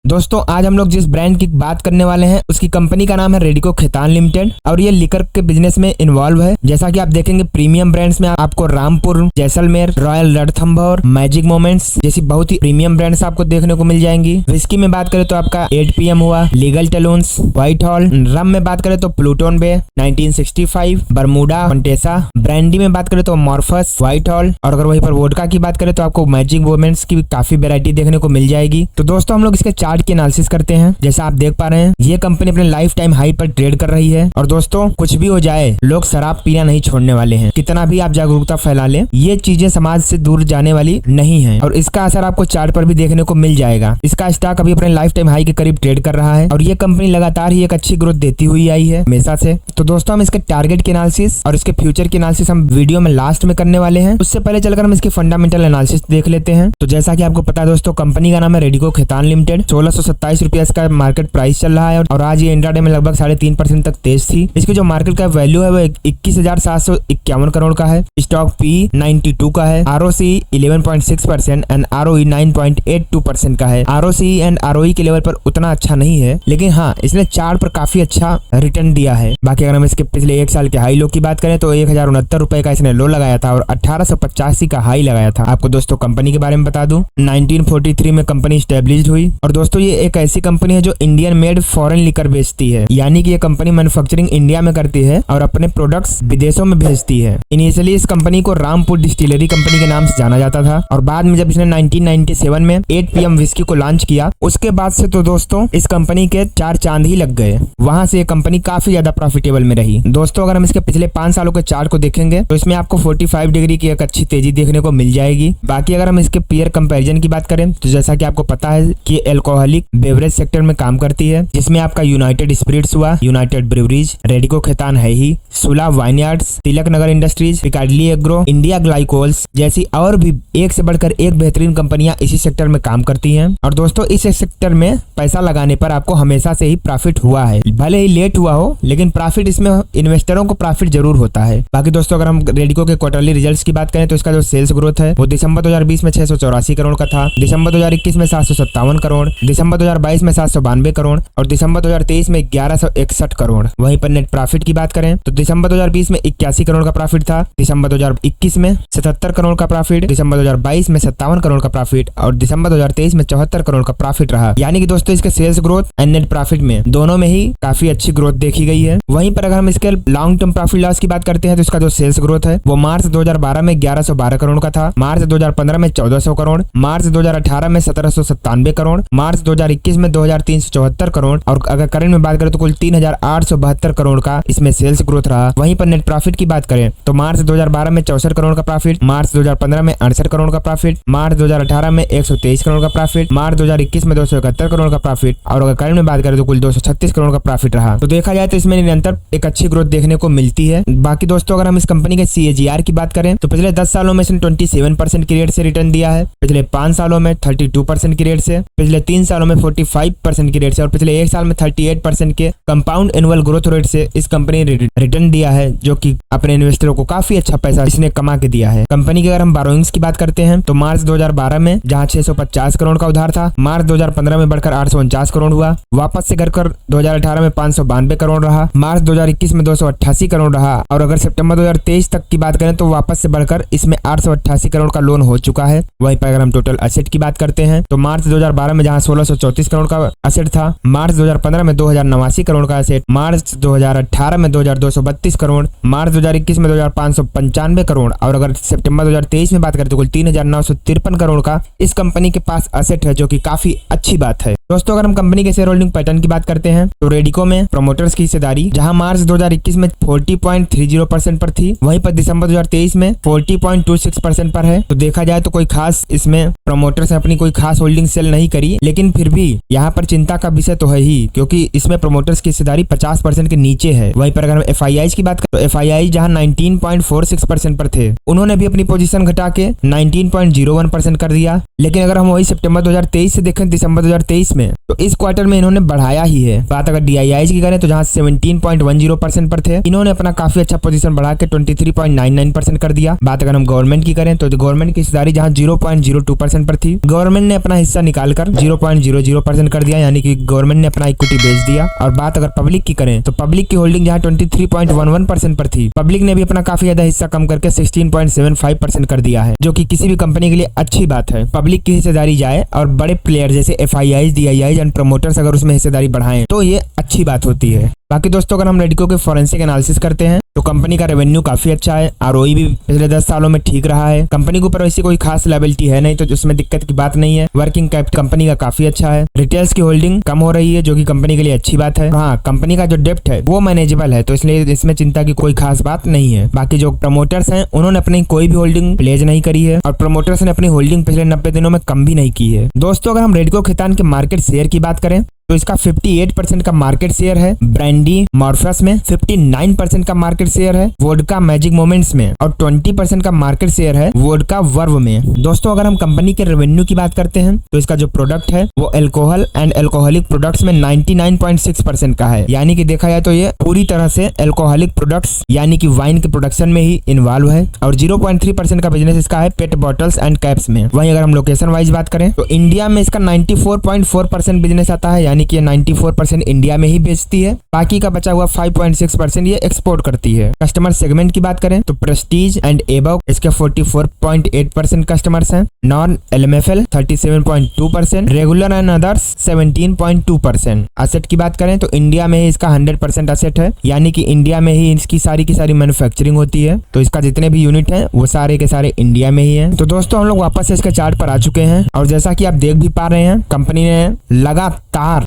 दोस्तों आज हम लोग जिस ब्रांड की बात करने वाले हैं उसकी कंपनी का नाम है रेडिको खैतान लिमिटेड और ये लिकर के बिजनेस में इन्वॉल्व है। जैसा कि आप देखेंगे प्रीमियम ब्रांड्स में आपको Rampur, Jaisalmer, royal Ranthambore, magic moments जैसी बहुत ही प्रीमियम ब्रांड्स आपको देखने को मिल जाएंगी। विस्की में बात करें तो आपका 8 PM हुआ, लीगल टेलून्स, व्हाइट हॉल। रम में बात करें तो प्लूटोन बे 1965, बरमूडा, कंटेसा। ब्रांडी में बात करें तो मॉर्फस, व्हाइट हॉल। और अगर वहीं पर वोडका की बात करें तो आपको मैजिक मोमेंट्स की काफी वेरायटी देखने को मिल जाएगी। तो दोस्तों हम लोग इसके चार्ट की एनालिसिस करते हैं। जैसा आप देख पा रहे हैं ये कंपनी अपने लाइफ टाइम हाई पर ट्रेड कर रही है। और दोस्तों कुछ भी हो जाए लोग शराब पीना नहीं छोड़ने वाले हैं। कितना भी आप जागरूकता फैला लें ये चीजें समाज से दूर जाने वाली नहीं है और इसका असर आपको चार्ट पर भी देखने को मिल जाएगा। इसका स्टॉक अभी अपने लाइफ टाइम हाई के करीब ट्रेड कर रहा है और ये कंपनी लगातार ही एक अच्छी ग्रोथ देती हुई आई है हमेशा से। तो दोस्तों हम इसके टारगेट की एनालिसिस और इसके फ्यूचर की एनालिसिस हम वीडियो में लास्ट में करने वाले हैं। उससे पहले चलकर हम इसकी फंडामेंटल एनालिसिस देख लेते हैं। तो जैसा कि आपको पता है दोस्तों कंपनी का नाम है रेडिको खैतान लिमिटेड। 1627 रुपया इसका मार्केट प्राइस चल रहा है और आज ये इंट्राडे में लगभग 3.5% तक तेज थी। इसकी जो मार्केट का वैल्यू है वो 21,751 करोड़ का है। स्टॉक पी 92 का है। ROC 11.6% एंड ROE 9.82% का है। ROC एंड ROE के लेवल पर उतना अच्छा नहीं है लेकिन हाँ इसने चार्ट पर काफी अच्छा रिटर्न दिया है। बाकी अगर हम इसके पिछले एक साल के हाई लो की बात करें तो 1069 रुपए का इसने लो लगाया था और 1885 का हाई लगाया था। आपको दोस्तों कंपनी के बारे में बता दूं 1943 में कंपनी स्टैब्लिश्ड हुई और दोस्तों ये एक ऐसी कंपनी है जो इंडियन मेड फॉरेन लिकर बेचती है, यानी कि ये कंपनी मैन्युफैक्चरिंग इंडिया में करती है और अपने प्रोडक्ट्स विदेशों में भेजती है। इनिशियली इस कंपनी को रामपुर डिस्टिलरी कंपनी के नाम से जाना जाता था और बाद में जब इसने 1997 में 8 PM विस्की को लॉन्च किया उसके बाद से तो दोस्तों इस कंपनी के 4 चांद ही लग गए। वहां से ये कंपनी काफी ज्यादा प्रॉफिटेबल में रही। दोस्तों अगर हम इसके पिछले 5 सालों के चार्ट को देखेंगे तो इसमें आपको 45 डिग्री की एक अच्छी तेजी देखने को मिल जाएगी। बाकी अगर हम इसके पीयर कंपैरिजन की बात करें तो जैसा कि आपको पता है कि अल्कोहलिक बेवरेज सेक्टर में काम करती है जिसमें आपका यूनाइटेड स्पिरिट्स हुआ, यूनाइटेड ब्रूवरीज, रेडिको खैतान है ही, सुला vineyards, Tilak Nagar industries, पिकार्डली agro, India glycols जैसी और भी एक से बढ़कर एक बेहतरीन कंपनियां इसी सेक्टर में काम करती हैं। और दोस्तों इस सेक्टर में पैसा लगाने पर आपको हमेशा से ही प्रॉफिट हुआ है, भले ही लेट हुआ हो लेकिन प्रॉफिट इसमें इन्वेस्टरों को प्रॉफिट जरूर होता है। बाकी दोस्तों अगर हम रेडिको के क्वार्टरली रिजल्ट्स की बात करें तो इसका जो सेल्स ग्रोथ है वो दिसंबर 2020 में 684 करोड़ का था, दिसंबर 2021 में 757 करोड़, दिसंबर 2022 में 792 करोड़ और दिसंबर 2023 में 1161 करोड़। वहीं पर नेट प्रॉफिट की बात करें तो दिसंबर 2020 में 81 करोड़ का प्रॉफिट था, दिसंबर 2021 में 77 करोड़ का प्रॉफिट, दिसंबर 2022 में 57 करोड़ का प्रॉफिट और दिसंबर 2023 में 74 करोड़ का प्रॉफिट रहा। यानी कि दोस्तों इसके sales growth and net profit में दोनों में ही काफी अच्छी ग्रोथ देखी गई है। वहीं पर अगर हम इसके लॉन्ग टर्म प्रॉफिट लॉस की बात करते हैं तो इसका जो सेल्स ग्रोथ है वो मार्च 2012 में 1112 करोड़ का था, मार्च 2015 में 1400 करोड़, मार्च 2018 में 1797 करोड़, मार्च 2021 में 2374 करोड़ और अगर करंट में बात करें तो कुल 3872 करोड़ का इसमें सेल्स ग्रोथ रहा। वहीं पर नेट प्रॉफिट की बात करें तो मार्च 2012 में 64 करोड़ का प्रॉफिट, मार्च 2015 में 68 करोड़ का प्रॉफिट, मार्च 2018 में 123 करोड़ का प्रॉफिट, मार्च 2021 में 271 करोड़ का प्रॉफिट और अगर करंट में बात करें तो कुल 236 करोड़ का प्रॉफिट रहा। तो देखा जाए तो इसमें निरंतर एक अच्छी ग्रोथ देखने को मिलती है। बाकी दोस्तों अगर हम इस कंपनी के CAGR की बात करें तो पिछले 10 सालों में इसने 27% की रेट से रिटर्न दिया है, पिछले 5 सालों में 32% की रेट से, पिछले 3 सालों में 45% की रेट से और पिछले 1 साल में 38% के कंपाउंड एनुअल ग्रोथ रेट से इस कंपनी ने रिटर्न दिया है जो कि अपने इन्वेस्टरों को काफी अच्छा पैसा इसने कमा के दिया है। कंपनी की अगर हम बोरोइंग्स की बात करते हैं तो मार्च 2012 में जहां 650 करोड़ का उधार था, मार्च 2015 में बढ़कर 849 करोड़ हुआ, वापस से घटकर 2018 में 592 करोड़ रहा, मार्च 2021 में 288 करोड़ रहा और अगर सितंबर 2023 तक की बात करें तो वापस से बढ़कर इसमें 888 करोड़ का लोन हो चुका है। वहीं पर अगर हम टोटल एसेट की बात करते हैं तो मार्च 2012 में जहां 1634 करोड़ का एसेट था, मार्च 2015 में 2089 करोड़ का एसेट, मार्च 2018 में 2232 करोड़, मार्च 2021 में 2595 करोड़ और अगर सितंबर 2023 में बात करें तो कुल 3953 करोड़ का इस कंपनी के पास एसेट है जो कि काफी अच्छी बात है। दोस्तों अगर हम कंपनी के शेयर होल्डिंग पैटर्न की बात करते हैं तो रेडिको में प्रमोटर्स की हिस्सेदारी जहां मार्च 2021 में 40.30% पर थी वहीं पर दिसंबर 2023 में 40.26% पर है। तो देखा जाए तो कोई खास इसमें प्रमोटर्स ने अपनी कोई खास होल्डिंग सेल नहीं करी लेकिन फिर भी यहाँ पर चिंता का विषय तो है ही क्योंकि इसमें प्रमोटर्स की हिस्सेदारी 50% के नीचे है। वहीं पर अगर हम FIIs की बात करें तो FII जहां 19.46% पर थे उन्होंने भी अपनी पोजीशन घटा के 19.01% कर दिया। लेकिन अगर हम वही सितंबर 2023 से देखें दिसंबर 2023 में, तो इस क्वार्टर में इन्होंने बढ़ाया ही है। बात अगर DIIs की करें तो जहां 17.10% पर थे, इन्होंने अपना काफी अच्छा पोजीशन बढ़ा के 23.99% कर दिया। बात अगर हम गवर्नमेंट की करें तो गवर्नमेंट की हिस्सेदारी जहां 0.02% पर थी, गवर्नमेंट ने अपना हिस्सा निकालकर 0.00% कर दिया, यानी कि गवर्नमेंट ने अपना इक्विटी बेच दिया। और बात अगर पब्लिक की करें तो पब्लिक की होल्डिंग जहां 23.11% पर थी, पब्लिक ने भी अपना काफी ज्यादा हिस्सा कम करके 16.75% कर दिया है, जो कि किसी भी कंपनी के लिए अच्छी बात है। पब्लिक की हिस्सेदारी जाए और बड़े प्लेयर जैसे FIIs, DIIs एंड प्रमोटर्स अगर उसमें हिस्सेदारी बढ़ाएं तो ये अच्छी बात होती है। बाकी दोस्तों अगर हम रेडिको के फॉरेंसिक एनालिसिस करते हैं तो कंपनी का रेवेन्यू काफी अच्छा है, ROE भी पिछले 10 सालों में ठीक रहा है। कंपनी के ऊपर वैसी कोई खास लायबिलिटी है नहीं, तो उसमें दिक्कत की बात नहीं है। वर्किंग कैपिटल कंपनी का काफी अच्छा है। रिटेल्स की होल्डिंग कम हो रही है, जो कि कंपनी के लिए अच्छी बात है। हाँ, कंपनी का जो डेप्ट है वो मैनेजेबल है, तो इसलिए इसमें चिंता की कोई खास बात नहीं है। बाकी जो प्रमोटर्स हैं उन्होंने अपनी कोई भी होल्डिंग प्लेज नहीं करी है, और प्रमोटर्स ने अपनी होल्डिंग पिछले 90 दिनों में कम भी नहीं की है। दोस्तों अगर हम रेडिको खैतान के मार्केट शेयर की बात करें तो इसका 58% का मार्केट शेयर है ब्रांडी मॉर्फस में, 59% का मार्केट शेयर है वोडका मैजिक मोमेंट्स में, और 20% का मार्केट शेयर है वोडका वर्व में। दोस्तों अगर हम कंपनी के रेवेन्यू की बात करते हैं तो इसका जो प्रोडक्ट है वो अल्कोहल एंड अल्कोहलिक प्रोडक्ट्स में 99.6% का है, यानी कि देखा जाए तो ये पूरी तरह से अल्कोहलिक प्रोडक्ट्स यानी कि वाइन के प्रोडक्शन में ही इन्वॉल्व है। और 0.3% का बिजनेस इसका है पेट बॉटल्स एंड कैप्स में। वहीं अगर हम लोकेशन वाइज बात करें तो इंडिया में इसका 94.4% बिजनेस आता है, यानी कि 94% इंडिया में ही बेचती है। बाकी का बचा हुआ 5.6% ये एक्सपोर्ट करती है। कस्टमर सेगमेंट की बात करें तो प्रेस्टीज एंड एबव इसके 44.8% कस्टमर्स हैं, non LMFL 37.2%, regular and others 17.2%। Asset की बात करें तो इंडिया में ही इसका 100% एसेट है, यानी कि इंडिया में ही इसकी सारी की सारी मैन्युफैक्चरिंग होती है, तो इसका जितने भी यूनिट हैं वो सारे के सारे इंडिया में ही है। तो दोस्तों हम लोग वापस से इसके चार्ट पर आ चुके हैं, और जैसा कि आप देख भी पा रहे हैं कंपनी ने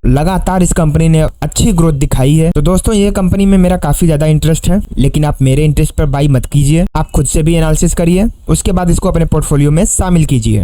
लगातार इस कंपनी ने अच्छी ग्रोथ दिखाई है। तो दोस्तों ये कंपनी में मेरा काफी ज्यादा इंटरेस्ट है, लेकिन आप मेरे इंटरेस्ट पर बाई मत कीजिए, आप खुद से भी एनालिसिस करिए, उसके बाद इसको अपने पोर्टफोलियो में शामिल कीजिए।